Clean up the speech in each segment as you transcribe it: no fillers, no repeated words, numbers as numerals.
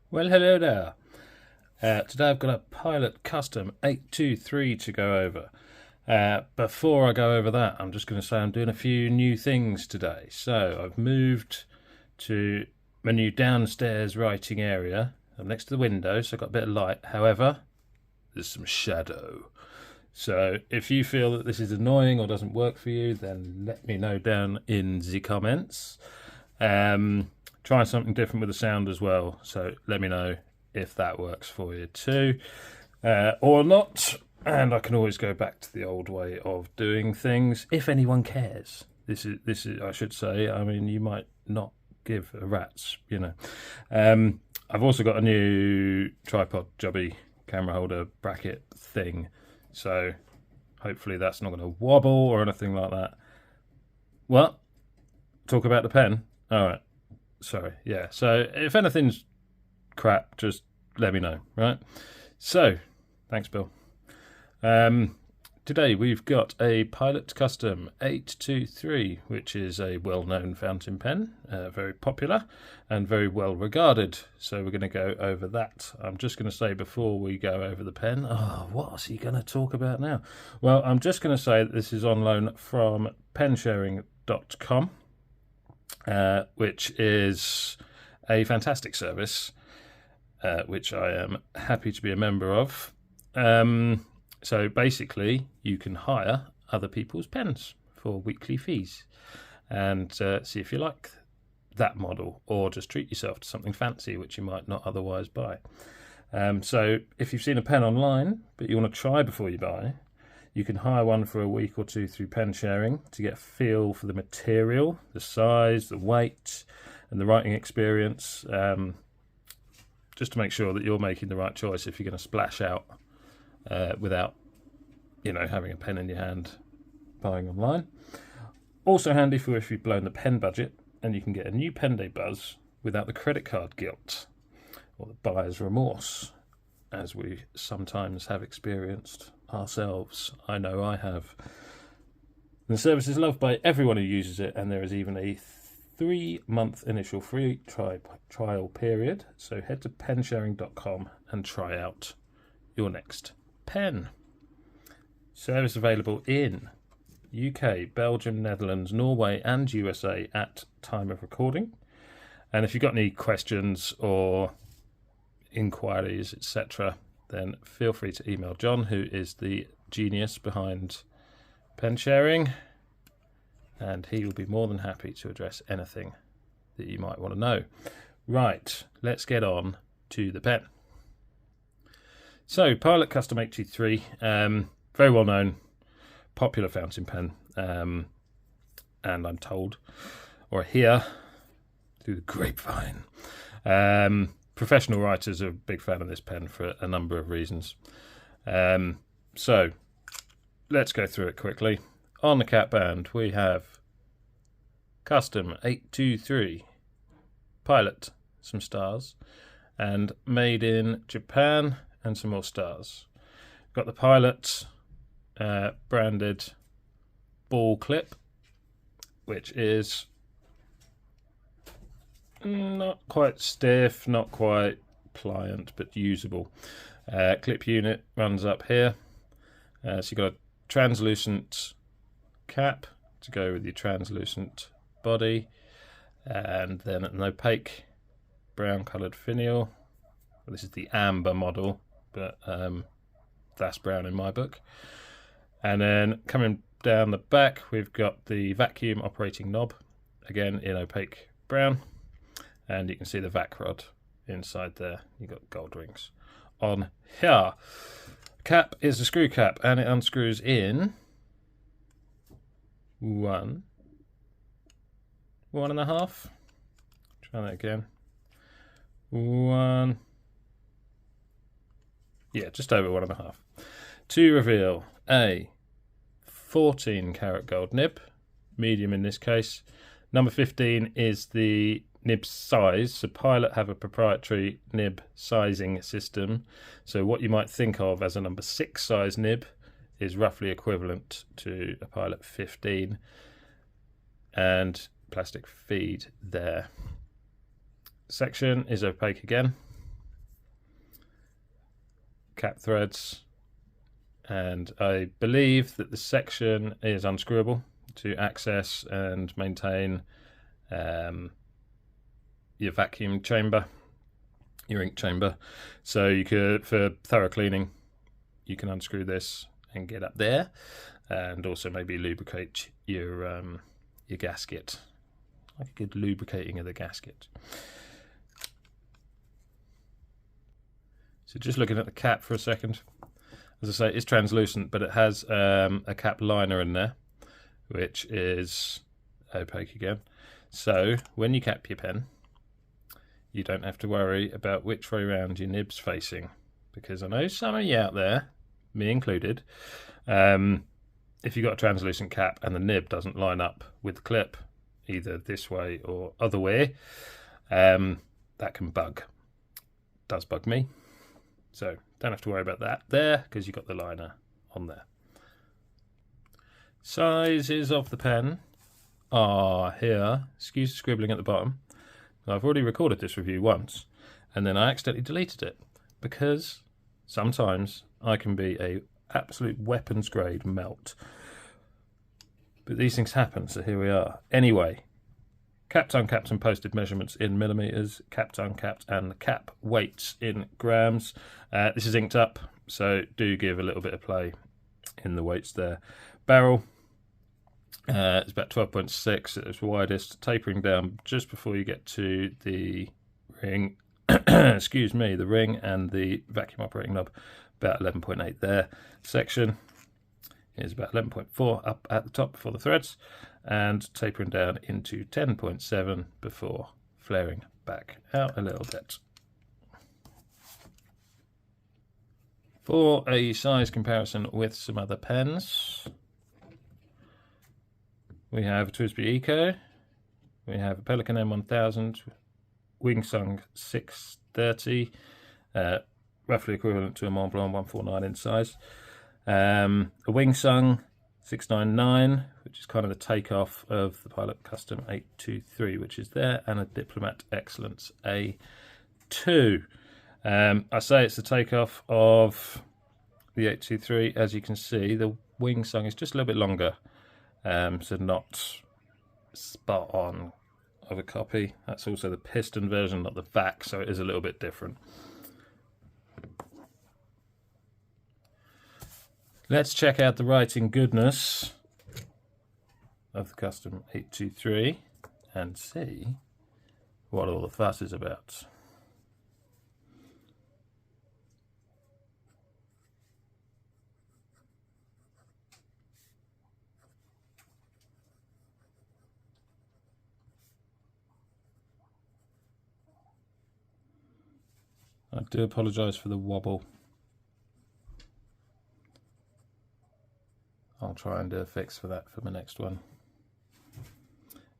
Well, hello there. Today I've got a Pilot Custom 823 to go over. Before I go over that, I'm just going to say I'm doing a few new things today. So I've moved to my new downstairs writing area. I'm next to the window, so I've got a bit of light. However, there's some shadow. So if you feel that this is annoying or doesn't work for you, then let me know down in the comments. Try something different with the sound as well, so let me know if that works for you too, or not, and I can always go back to the old way of doing things if anyone cares. This is I should say, I mean, you might not give a rat's, you know. I've also got a new tripod jobby camera holder bracket thing, so hopefully that's not going to wobble or anything like that. What? Talk about the pen? Alright. Sorry, yeah. So if anything's crap, just let me know, right? So, thanks, Bill. Today we've got a Pilot Custom 823, which is a well-known fountain pen, very popular and very well regarded. So we're going to go over that. I'm just going to say before we go over the pen, what's he going to talk about now? Well, I'm just going to say that this is on loan from pensharing.com. Which is a fantastic service, which I am happy to be a member of. So basically, you can hire other people's pens for weekly fees and see if you like that model, or just treat yourself to something fancy which you might not otherwise buy. So if you've seen a pen online but you want to try before you buy, you can hire one for a week or two through pen sharing to get a feel for the material, the size, the weight, and the writing experience, just to make sure that you're making the right choice if you're going to splash out without, having a pen in your hand buying online. Also handy for if you've blown the pen budget and you can get a new pen day buzz without the credit card guilt or the buyer's remorse, as we sometimes have experienced ourselves. I know I have. The service is loved by everyone who uses it, and there is even a 3-month initial free trial period. So head to pensharing.com and try out your next pen. Service available in UK, Belgium, Netherlands, Norway and USA at time of recording. And if you've got any questions or inquiries, etc., then feel free to email John, who is the genius behind pen sharing, and he will be more than happy to address anything that you might want to know. Right, let's get on to the pen. So, Pilot Custom 823, very well known, popular fountain pen, and I'm told, or hear, through the grapevine, professional writers are a big fan of this pen for a number of reasons. So let's go through it quickly. On the cap band we have Custom 823, Pilot, some stars, and made in Japan, and some more stars. Got the Pilot branded ball clip, which is not quite stiff, not quite pliant, but usable. Clip unit runs up here. So you've got a translucent cap to go with your translucent body, and then an opaque brown coloured finial. Well, this is the amber model, but that's brown in my book. And then coming down the back, we've got the vacuum operating knob, again in opaque brown. And you can see the vac rod inside there. You've got gold rings on here. Cap is a screw cap, and it unscrews in 1.5. Try that again. Just over 1.5. To reveal a 14 karat gold nib, medium in this case. Number 15 is the Nib Size. So Pilot have a proprietary nib sizing system. So what you might think of as a number 6 size nib is roughly equivalent to a Pilot 15, and plastic feed there. Section is opaque again, cap threads, and I believe that the section is unscrewable to access and maintain your vacuum chamber, your ink chamber. So you could, for thorough cleaning, you can unscrew this and get up there, and also maybe lubricate your gasket, like a good lubricating of the gasket. So just looking at the cap for a second, as I say, it's translucent, but it has a cap liner in there, which is opaque again. So when you cap your pen, you don't have to worry about which way around your nib's facing, because I know some of you out there, me included, if you've got a translucent cap and the nib doesn't line up with the clip, either this way or other way, that can bug. It does bug me. So don't have to worry about that there, because you've got the liner on there. Sizes of the pen are here. Excuse the scribbling at the bottom. I've already recorded this review once, and then I accidentally deleted it, because sometimes I can be a absolute weapons grade melt. But these things happen, so here we are. Anyway, capped, uncapped and posted measurements in millimeters, capped, uncapped and cap weights in grams. This is inked up, so do give a little bit of play in the weights there. Barrel, it's about 12.6 at its widest, tapering down just before you get to the ring. Excuse me, the ring and the vacuum operating knob, about 11.8 there. Section is about 11.4 up at the top before the threads, and tapering down into 10.7 before flaring back out a little bit. For a size comparison with some other pens, we have a TWSBI Eco, we have a Pelikan M1000, Wingsung 630, roughly equivalent to a Mont Blanc 149 in size, a Wingsung 699, which is kind of the takeoff of the Pilot Custom 823, which is there, and a Diplomat Excellence A2. I say it's the takeoff of the 823. As you can see, the Wingsung is just a little bit longer, so not spot on of a copy. That's also the piston version, not the vac, so it is a little bit different. Let's check out the writing goodness of the Custom 823 and see what all the fuss is about. I do apologise for the wobble. I'll try and do a fix for that for my next one.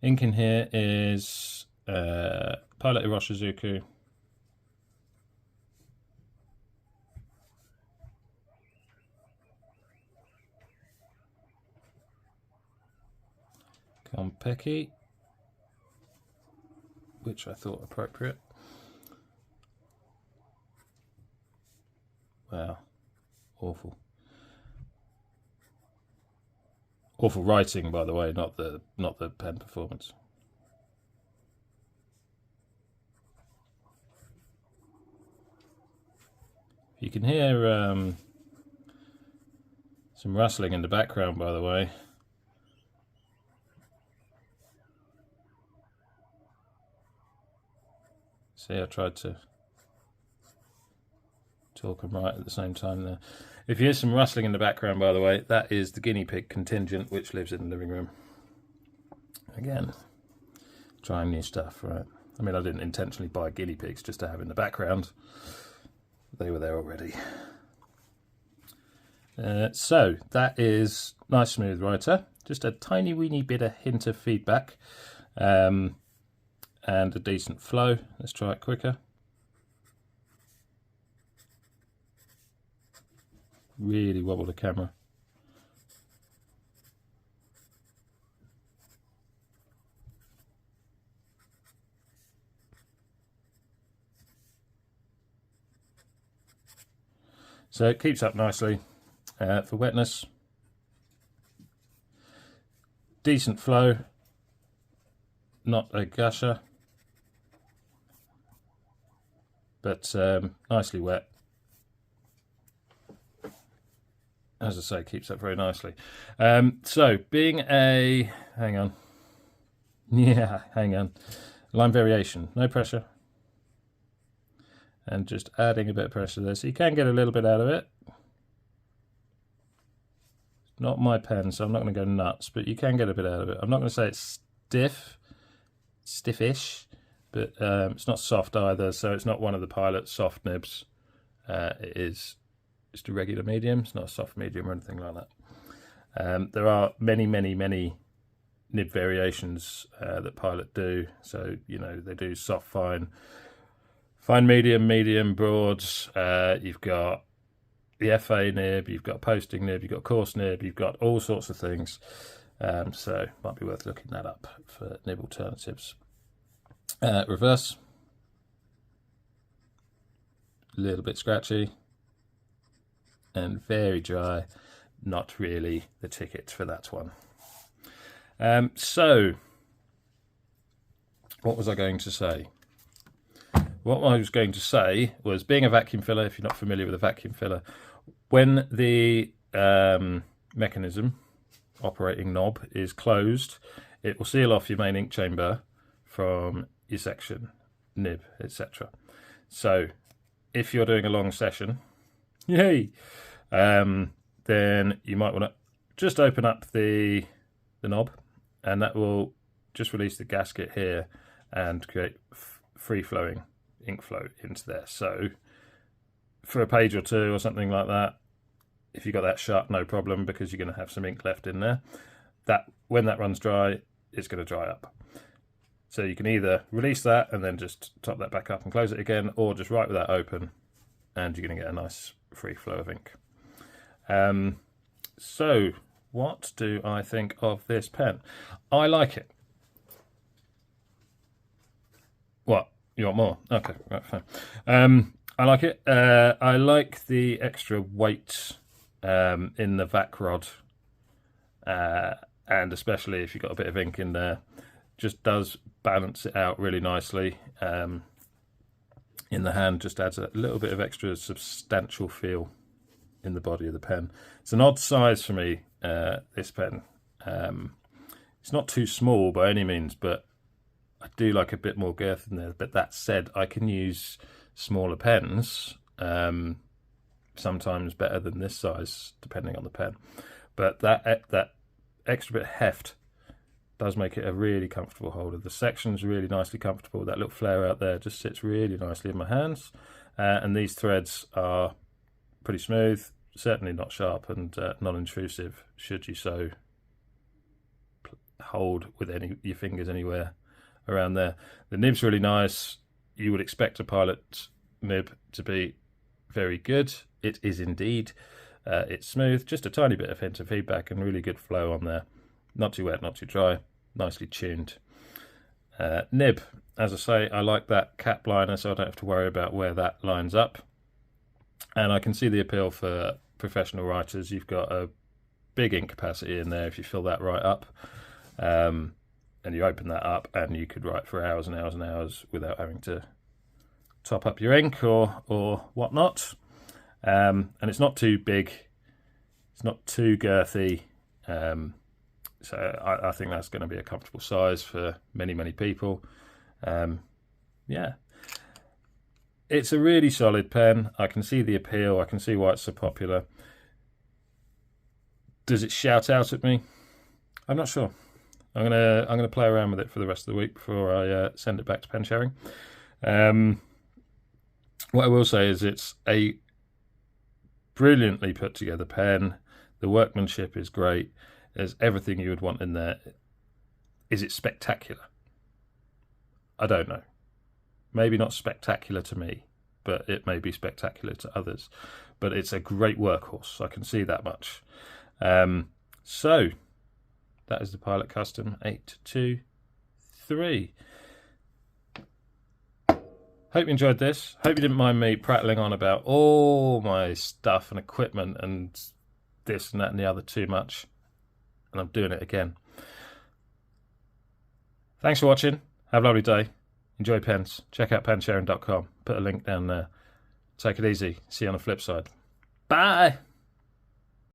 Ink in here is Pilot Iroshizuku. Konpeki, which I thought appropriate. Wow, awful. Awful writing, by the way, not the pen performance. You can hear some rustling in the background, by the way. See, I tried to talk and write at the same time there. If you hear some rustling in the background, by the way, that is the guinea pig contingent which lives in the living room. Again, trying new stuff, right? I mean, I didn't intentionally buy guinea pigs just to have in the background. They were there already. So that is nice smooth writer. Just a tiny weeny bit of hint of feedback, and a decent flow. Let's try it quicker. Really wobble the camera. So it keeps up nicely for wetness. Decent flow, not a gusher, but nicely wet. As I say, keeps up very nicely. So being a, hang on, line variation, no pressure. And just adding a bit of pressure there, so you can get a little bit out of it. Not my pen, so I'm not going to go nuts, but you can get a bit out of it. I'm not going to say it's stiffish, but it's not soft either, so it's not one of the Pilot soft nibs. It is just a regular medium. It's not a soft medium or anything like that. There are many nib variations that Pilot do. So, you know, they do soft, fine, medium, broads. You've got the FA nib, you've got posting nib, you've got coarse nib, you've got all sorts of things. So might be worth looking that up for nib alternatives. Reverse, a little bit scratchy and very dry. Not really the ticket for that one. So what was I going to say? What I was going to say was, being a vacuum filler, if you're not familiar with a vacuum filler, when the mechanism, operating knob, is closed, it will seal off your main ink chamber from your section, nib, etc. So if you're doing a long session, then you might want to just open up the knob, and that will just release the gasket here and create free-flowing ink flow into there. So for a page or two or something like that, if you got that shut, no problem, because you're going to have some ink left in there. That, when that runs dry, it's going to dry up. So you can either release that and then just top that back up and close it again, or just write with that open, and you're going to get a nice free flow of ink. So what do I think of this pen? I like it. What? You want more? Okay, right, fine. I like it. I like the extra weight in the vac rod, and especially if you've got a bit of ink in there, just does balance it out really nicely. In the hand, just adds a little bit of extra substantial feel in the body of the pen. It's an odd size for me, this pen. It's not too small by any means, but I do like a bit more girth in there. But that said, I can use smaller pens, sometimes better than this size, depending on the pen. But that extra bit of heft does make it a really comfortable holder. The section's really nicely comfortable. That little flare out there just sits really nicely in my hands. And these threads are pretty smooth, certainly not sharp, and non-intrusive, should you so hold with your fingers anywhere around there. The nib's really nice. You would expect a Pilot nib to be very good. It is indeed. It's smooth, just a tiny bit of hint of feedback and really good flow on there. Not too wet, not too dry, nicely tuned. Nib, as I say, I like that cap liner, so I don't have to worry about where that lines up. And I can see the appeal for professional writers. You've got a big ink capacity in there if you fill that right up. And you open that up and you could write for hours and hours and hours without having to top up your ink or whatnot. And it's not too big, it's not too girthy. So I think that's going to be a comfortable size for many people. Yeah, it's a really solid pen. I can see the appeal. I can see why it's so popular. Does it shout out at me? I'm not sure. I'm gonna play around with it for the rest of the week before I send it back to pen sharing. What I will say is it's a brilliantly put together pen. The workmanship is great. There's everything you would want in there. Is it spectacular? I don't know. Maybe not spectacular to me, but it may be spectacular to others. But it's a great workhorse. I can see that much. So that is the Pilot Custom 823. Hope you enjoyed this. Hope you didn't mind me prattling on about all my stuff and equipment and this and that and the other too much. And I'm doing it again. Thanks for watching. Have a lovely day. Enjoy pens. Check out pensharing.com. Put a link down there. Take it easy. See you on the flip side. Bye.